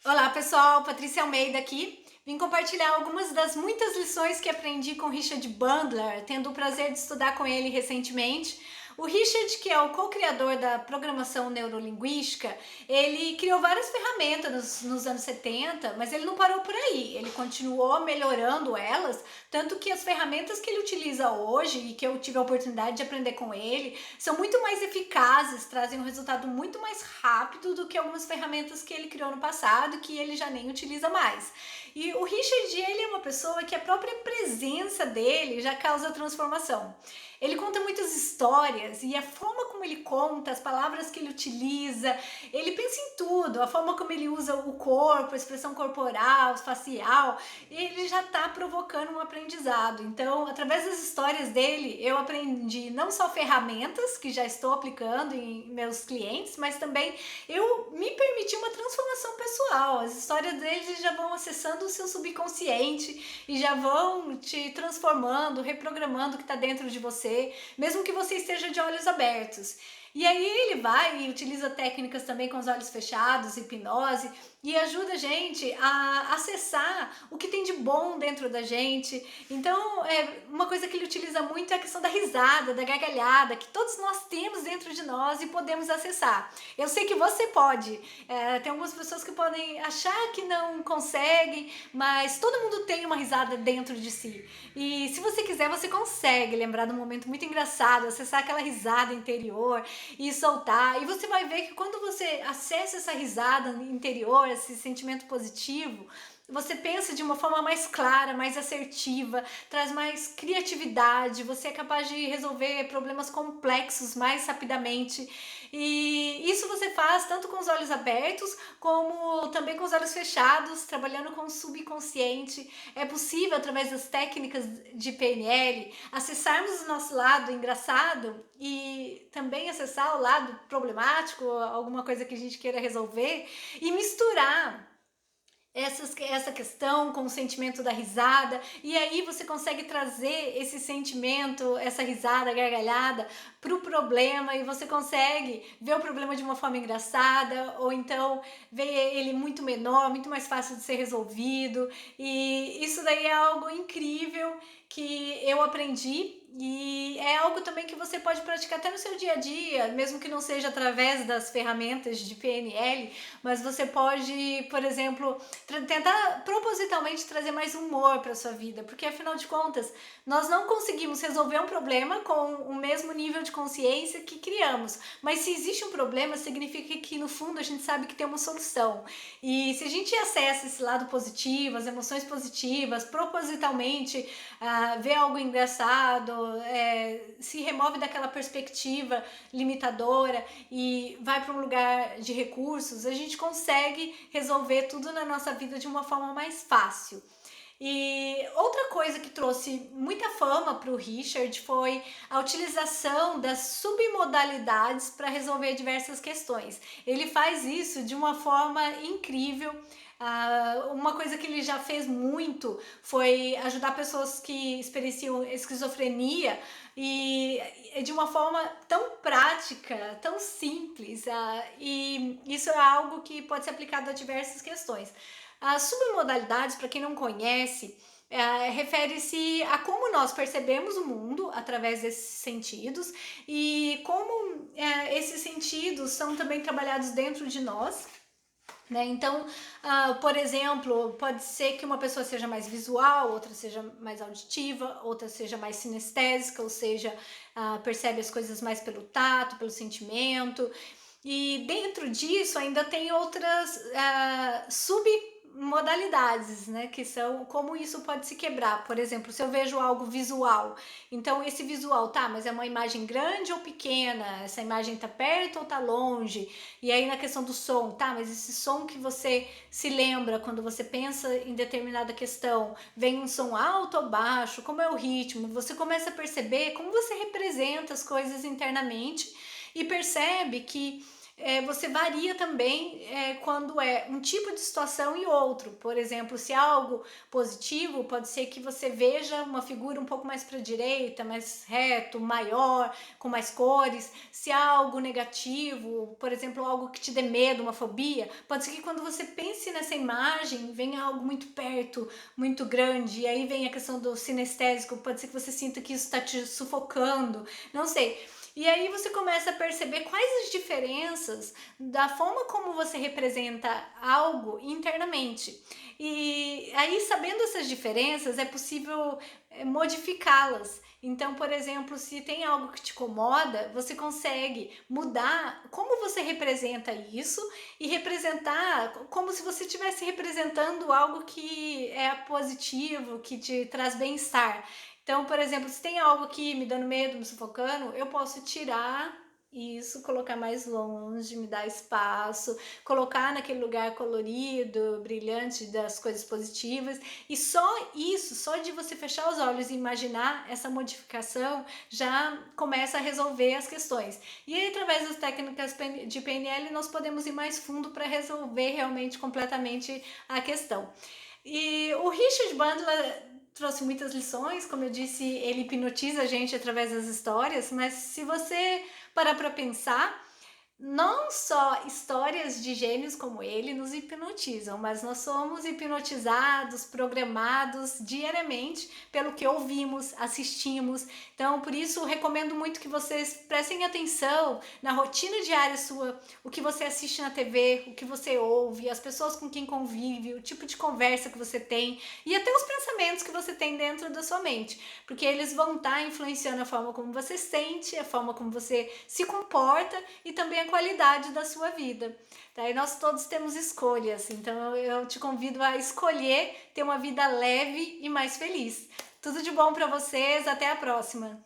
Olá pessoal, Patrícia Almeida aqui. Vim compartilhar algumas das muitas lições que aprendi com Richard Bandler, tendo o prazer de estudar com ele recentemente. O Richard, que é o co-criador da programação neurolinguística, ele criou várias ferramentas nos anos 70, mas ele não parou por aí, ele continuou melhorando elas, tanto que as ferramentas que ele utiliza hoje e que eu tive a oportunidade de aprender com ele, são muito mais eficazes, trazem um resultado muito mais rápido do que algumas ferramentas que ele criou no passado, que ele já nem utiliza mais. E o Richard, ele é uma pessoa que a própria presença dele já causa transformação. Ele conta muitas histórias e a forma como ele conta, as palavras que ele utiliza, ele pensa em tudo, a forma como ele usa o corpo, a expressão corporal, facial, ele já está provocando um aprendizado. Então, através das histórias dele, eu aprendi não só ferramentas que já estou aplicando em meus clientes, mas também eu me permiti uma transformação pessoal. As histórias dele já vão acessando o seu subconsciente e já vão te transformando, reprogramando o que está dentro de você, mesmo que você esteja de olhos abertos. E aí ele vai e utiliza técnicas também com os olhos fechados, hipnose, e ajuda a gente a acessar o que tem de bom dentro da gente. Então, uma coisa que ele utiliza muito é a questão da risada, da gargalhada, que todos nós temos dentro de nós e podemos acessar. Eu sei que você pode. Tem algumas pessoas que podem achar que não conseguem, mas todo mundo tem uma risada dentro de si. E se você quiser, você consegue lembrar de um momento muito engraçado, acessar aquela risada interior e soltar. E você vai ver que quando você acessa essa risada interior, esse sentimento positivo, você pensa de uma forma mais clara, mais assertiva, traz mais criatividade, você é capaz de resolver problemas complexos mais rapidamente. E isso você faz tanto com os olhos abertos, como também com os olhos fechados, trabalhando com o subconsciente. É possível, através das técnicas de PNL, acessarmos o nosso lado engraçado e também acessar o lado problemático, alguma coisa que a gente queira resolver, e misturar essa questão com o sentimento da risada, e aí você consegue trazer esse sentimento, essa risada gargalhada para o problema, e você consegue ver o problema de uma forma engraçada, ou então ver ele muito menor, muito mais fácil de ser resolvido. E isso daí é algo incrível que eu aprendi, e é algo também que você pode praticar até no seu dia a dia, mesmo que não seja através das ferramentas de PNL, mas você pode, por exemplo, tentar propositalmente trazer mais humor para sua vida, porque afinal de contas, nós não conseguimos resolver um problema com o mesmo nível de consciência que criamos, mas se existe um problema, significa que no fundo a gente sabe que tem uma solução. E se a gente acessa esse lado positivo, as emoções positivas, propositalmente, vê algo engraçado, se remove daquela perspectiva limitadora e vai para um lugar de recursos, a gente consegue resolver tudo na nossa vida de uma forma mais fácil. E outra coisa que trouxe muita fama para o Richard foi a utilização das submodalidades para resolver diversas questões. Ele faz isso de uma forma incrível. Uma coisa que ele já fez muito foi ajudar pessoas que experienciam esquizofrenia, e de uma forma tão prática, tão simples, e isso é algo que pode ser aplicado a diversas questões. As submodalidades, para quem não conhece, refere-se a como nós percebemos o mundo através desses sentidos, e como esses sentidos são também trabalhados dentro de nós, né? Então, por exemplo, pode ser que uma pessoa seja mais visual, outra seja mais auditiva, outra seja mais sinestésica, ou seja, percebe as coisas mais pelo tato, pelo sentimento. E dentro disso ainda tem outras submodalidades, né? Que são como isso pode se quebrar. Por exemplo, se eu vejo algo visual, então esse visual, tá, mas é uma imagem grande ou pequena? Essa imagem tá perto ou tá longe? E aí na questão do som, tá, mas esse som que você se lembra quando você pensa em determinada questão, vem um som alto ou baixo? Como é o ritmo? Você começa a perceber como você representa as coisas internamente e percebe que você varia também quando é um tipo de situação e outro. Por exemplo, se é algo positivo, pode ser que você veja uma figura um pouco mais para a direita, mais reto, maior, com mais cores. Se é algo negativo, por exemplo, algo que te dê medo, uma fobia, pode ser que quando você pense nessa imagem, venha algo muito perto, muito grande, e aí vem a questão do sinestésico, pode ser que você sinta que isso está te sufocando, não sei. E aí você começa a perceber quais as diferenças da forma como você representa algo internamente. E aí, sabendo essas diferenças, é possível modificá-las. Então, por exemplo, se tem algo que te incomoda, você consegue mudar como você representa isso e representar como se você estivesse representando algo que é positivo, que te traz bem-estar. Então, por exemplo, se tem algo aqui me dando medo, me sufocando, eu posso tirar isso, colocar mais longe, me dar espaço, colocar naquele lugar colorido, brilhante das coisas positivas. E só isso, só de você fechar os olhos e imaginar essa modificação, já começa a resolver as questões. E aí, através das técnicas de PNL, nós podemos ir mais fundo para resolver realmente completamente a questão. E o Richard Bandler trouxe muitas lições, como eu disse, ele hipnotiza a gente através das histórias, mas se você parar para pensar, não só histórias de gênios como ele nos hipnotizam, mas nós somos hipnotizados, programados diariamente pelo que ouvimos, assistimos. Então, por isso, recomendo muito que vocês prestem atenção na rotina diária sua, o que você assiste na TV, o que você ouve, as pessoas com quem convive, o tipo de conversa que você tem e até os pensamentos que você tem dentro da sua mente, porque eles vão estar influenciando a forma como você sente, a forma como você se comporta e também a qualidade da sua vida. Tá? E nós todos temos escolhas, então eu te convido a escolher ter uma vida leve e mais feliz. Tudo de bom para vocês, até a próxima!